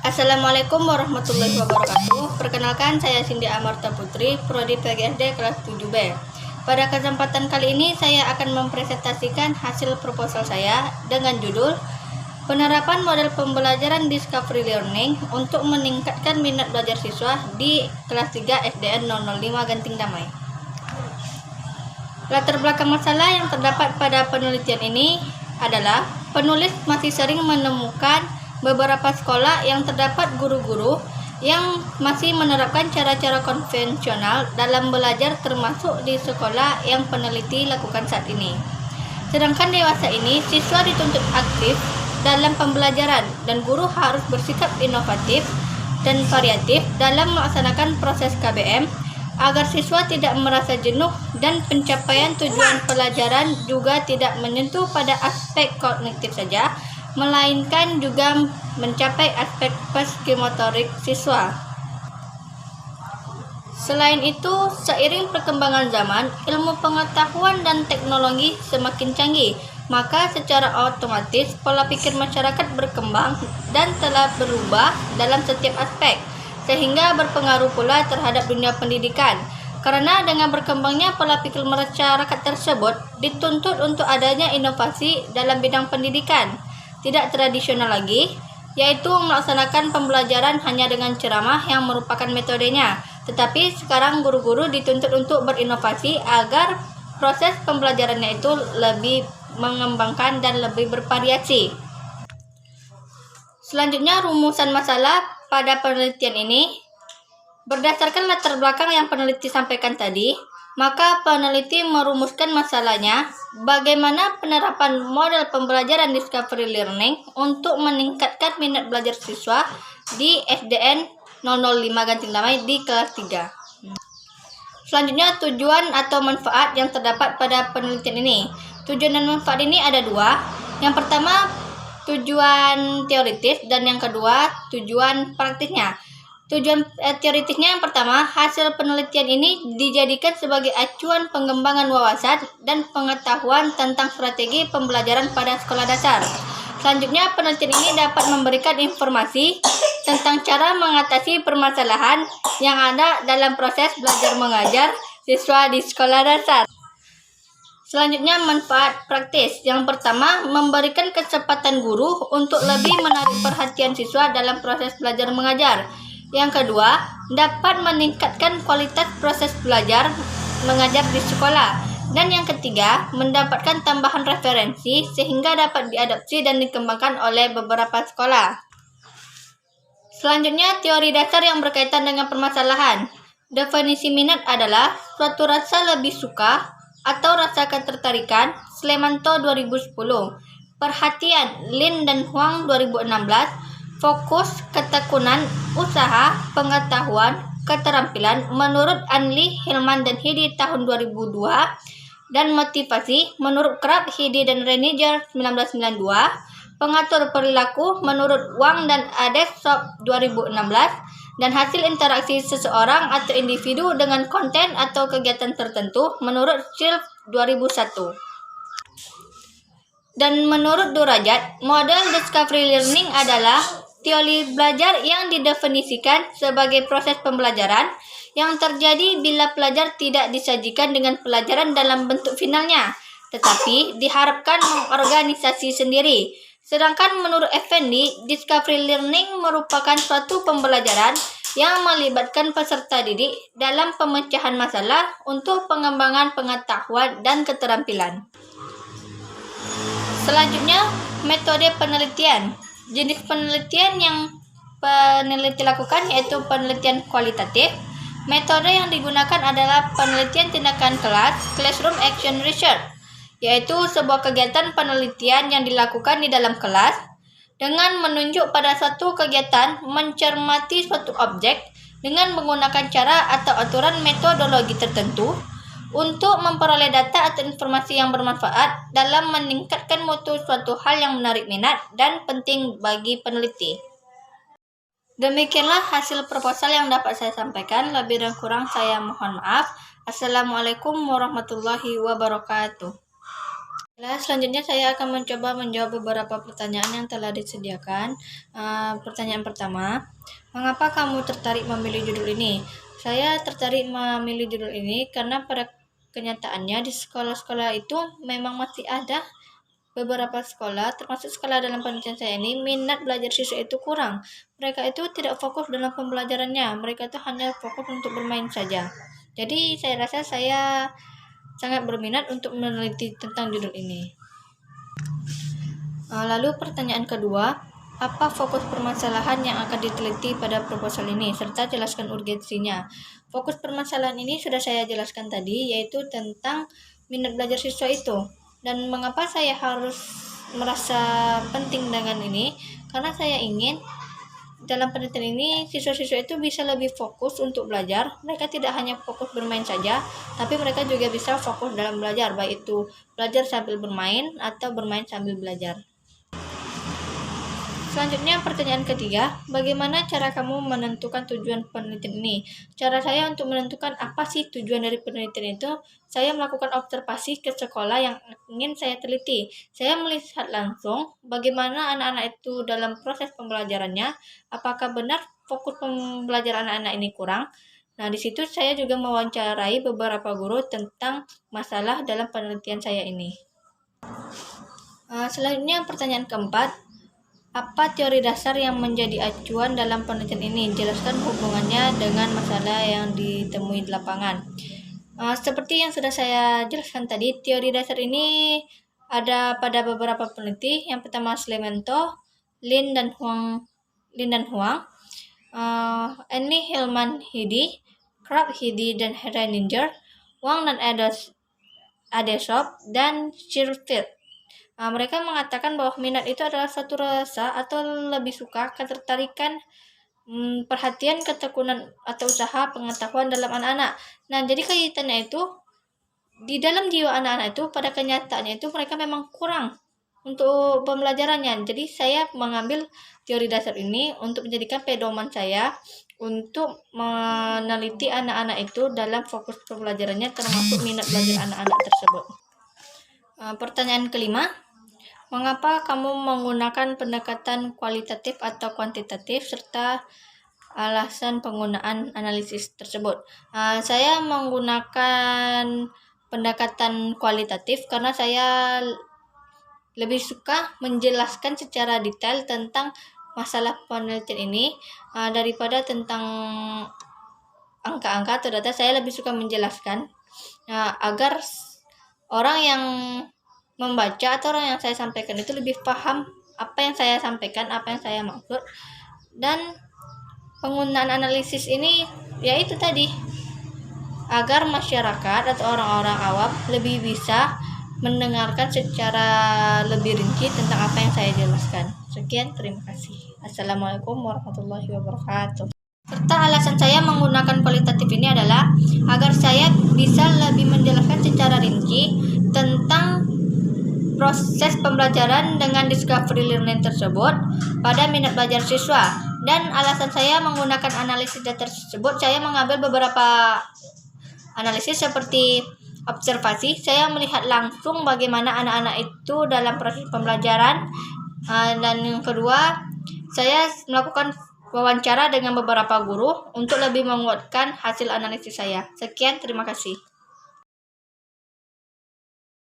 Assalamualaikum warahmatullahi wabarakatuh. Perkenalkan, saya Cindy Amarta Putri, Prodi PGSD kelas 7B. Pada kesempatan kali ini saya akan mempresentasikan hasil proposal saya dengan judul Penerapan Model Pembelajaran Discovery Learning untuk meningkatkan minat belajar siswa di kelas 3 SDN 005 Genting Damai. Latar belakang masalah yang terdapat pada penelitian ini adalah penulis masih sering menemukan beberapa sekolah yang terdapat guru-guru yang masih menerapkan cara-cara konvensional dalam belajar, termasuk di sekolah yang peneliti lakukan saat ini. Sedangkan dewasa ini, siswa dituntut aktif dalam pembelajaran dan guru harus bersikap inovatif dan variatif dalam melaksanakan proses KBM agar siswa tidak merasa jenuh dan pencapaian tujuan pelajaran juga tidak menyentuh pada aspek kognitif saja, melainkan juga mencapai aspek psikomotorik siswa. Selain itu, seiring perkembangan zaman, ilmu pengetahuan dan teknologi semakin canggih, maka secara otomatis pola pikir masyarakat berkembang dan telah berubah dalam setiap aspek, sehingga berpengaruh pula terhadap dunia pendidikan. Karena dengan berkembangnya pola pikir masyarakat tersebut dituntut untuk adanya inovasi dalam bidang pendidikan tidak tradisional lagi, yaitu melaksanakan pembelajaran hanya dengan ceramah yang merupakan metodenya. Tetapi sekarang guru-guru dituntut untuk berinovasi agar proses pembelajarannya itu lebih mengembangkan dan lebih bervariasi. Selanjutnya, rumusan masalah pada penelitian ini berdasarkan latar belakang yang peneliti sampaikan tadi, maka peneliti merumuskan masalahnya bagaimana penerapan model pembelajaran discovery learning untuk meningkatkan minat belajar siswa di SDN 005 Genting Damai di kelas 3. Selanjutnya, tujuan atau manfaat yang terdapat pada penelitian ini. Tujuan dan manfaat ini ada dua. Yang pertama, tujuan teoritis, dan yang kedua, tujuan praktisnya. Tujuan teoritisnya yang pertama, hasil penelitian ini dijadikan sebagai acuan pengembangan wawasan dan pengetahuan tentang strategi pembelajaran pada sekolah dasar. Selanjutnya, penelitian ini dapat memberikan informasi tentang cara mengatasi permasalahan yang ada dalam proses belajar mengajar siswa di sekolah dasar. Selanjutnya, manfaat praktis. Yang pertama, memberikan kesempatan guru untuk lebih menarik perhatian siswa dalam proses belajar mengajar. Yang kedua, dapat meningkatkan kualitas proses belajar mengajar di sekolah. Dan yang ketiga, mendapatkan tambahan referensi sehingga dapat diadopsi dan dikembangkan oleh beberapa sekolah. Selanjutnya, teori dasar yang berkaitan dengan permasalahan. Definisi minat adalah suatu rasa lebih suka atau rasa ketertarikan, Slemanto 2010. Perhatian, Lin dan Huang 2016. Fokus, ketekunan, usaha, pengetahuan, keterampilan menurut Anli, Hilman, dan Hidi tahun 2002, dan motivasi menurut Krab, Hidi, dan Reniger 1992, pengatur perilaku menurut Wang dan Adesop 2016, dan hasil interaksi seseorang atau individu dengan konten atau kegiatan tertentu menurut Schilf 2001. Dan menurut Durajat, model discovery learning adalah teori belajar yang didefinisikan sebagai proses pembelajaran yang terjadi bila pelajar tidak disajikan dengan pelajaran dalam bentuk finalnya, tetapi diharapkan mengorganisasi sendiri. Sedangkan menurut Effendi, discovery learning merupakan suatu pembelajaran yang melibatkan peserta didik dalam pemecahan masalah untuk pengembangan pengetahuan dan keterampilan. Selanjutnya, metode penelitian. Jenis penelitian yang peneliti lakukan yaitu penelitian kualitatif. Metode yang digunakan adalah penelitian tindakan kelas, classroom action research, yaitu sebuah kegiatan penelitian yang dilakukan di dalam kelas dengan menunjuk pada suatu kegiatan mencermati suatu objek dengan menggunakan cara atau aturan metodologi tertentu untuk memperoleh data atau informasi yang bermanfaat dalam meningkatkan mutu suatu hal yang menarik minat dan penting bagi peneliti. Demikianlah hasil proposal yang dapat saya sampaikan. Lebih dan kurang saya mohon maaf. Assalamualaikum warahmatullahi wabarakatuh. Selanjutnya saya akan mencoba menjawab beberapa pertanyaan yang telah disediakan. Pertanyaan pertama, mengapa kamu tertarik memilih judul ini? Saya tertarik memilih judul ini karena pada kenyataannya di sekolah-sekolah itu memang masih ada beberapa sekolah, termasuk sekolah dalam penelitian saya ini, minat belajar siswa itu kurang. Mereka itu tidak fokus dalam pembelajarannya, mereka itu hanya fokus untuk bermain saja. Jadi saya rasa saya sangat berminat untuk meneliti tentang judul ini. Lalu pertanyaan kedua, apa fokus permasalahan yang akan diteliti pada proposal ini, serta jelaskan urgensinya. Fokus permasalahan ini sudah saya jelaskan tadi, yaitu tentang minat belajar siswa itu. Dan mengapa saya harus merasa penting dengan ini? Karena saya ingin dalam penelitian ini siswa-siswa itu bisa lebih fokus untuk belajar. Mereka tidak hanya fokus bermain saja, tapi mereka juga bisa fokus dalam belajar, baik itu belajar sambil bermain atau bermain sambil belajar. Selanjutnya pertanyaan ketiga, bagaimana cara kamu menentukan tujuan penelitian ini? Cara saya untuk menentukan apa sih tujuan dari penelitian itu, saya melakukan observasi ke sekolah yang ingin saya teliti. Saya melihat langsung bagaimana anak-anak itu dalam proses pembelajarannya, apakah benar fokus pembelajaran anak-anak ini kurang. Nah, di situ saya juga mewawancarai beberapa guru tentang masalah dalam penelitian saya ini. Selanjutnya pertanyaan keempat, apa teori dasar yang menjadi acuan dalam penelitian ini? Jelaskan hubungannya dengan masalah yang ditemui di lapangan. Seperti yang sudah saya jelaskan tadi, teori dasar ini ada pada beberapa peneliti. Yang pertama Slemento, Lin dan Huang, Annie Hillman Hidi, Krab Hidi dan Reininger, Wang dan Adesop dan Shirfield. Mereka mengatakan bahwa minat itu adalah satu rasa atau lebih suka, ketertarikan, perhatian, ketekunan atau usaha pengetahuan dalam anak-anak. Nah, jadi kaitannya itu di dalam jiwa anak-anak itu pada kenyataannya itu mereka memang kurang untuk pembelajarannya. Jadi saya mengambil teori dasar ini untuk menjadikan pedoman saya untuk meneliti anak-anak itu dalam fokus pembelajarannya, termasuk minat belajar anak-anak tersebut. Pertanyaan kelima, mengapa kamu menggunakan pendekatan kualitatif atau kuantitatif serta alasan penggunaan analisis tersebut? Saya menggunakan pendekatan kualitatif karena saya lebih suka menjelaskan secara detail tentang masalah penelitian ini daripada tentang angka-angka atau data. Saya lebih suka menjelaskan agar orang yang membaca atau orang yang saya sampaikan itu lebih paham apa yang saya sampaikan, apa yang saya maksud. Dan penggunaan analisis ini yaitu tadi agar masyarakat atau orang-orang awam lebih bisa mendengarkan secara lebih rinci tentang apa yang saya jelaskan. Sekian, terima kasih. Assalamualaikum warahmatullahi wabarakatuh. Serta alasan saya menggunakan kualitatif ini adalah agar saya bisa lebih menjelaskan secara rinci tentang proses pembelajaran dengan discovery learning tersebut pada minat belajar siswa. Dan alasan saya menggunakan analisis data tersebut, saya mengambil beberapa analisis seperti observasi. Saya melihat langsung bagaimana anak-anak itu dalam proses pembelajaran. Dan yang kedua, saya melakukan wawancara dengan beberapa guru untuk lebih menguatkan hasil analisis saya. Sekian, terima kasih.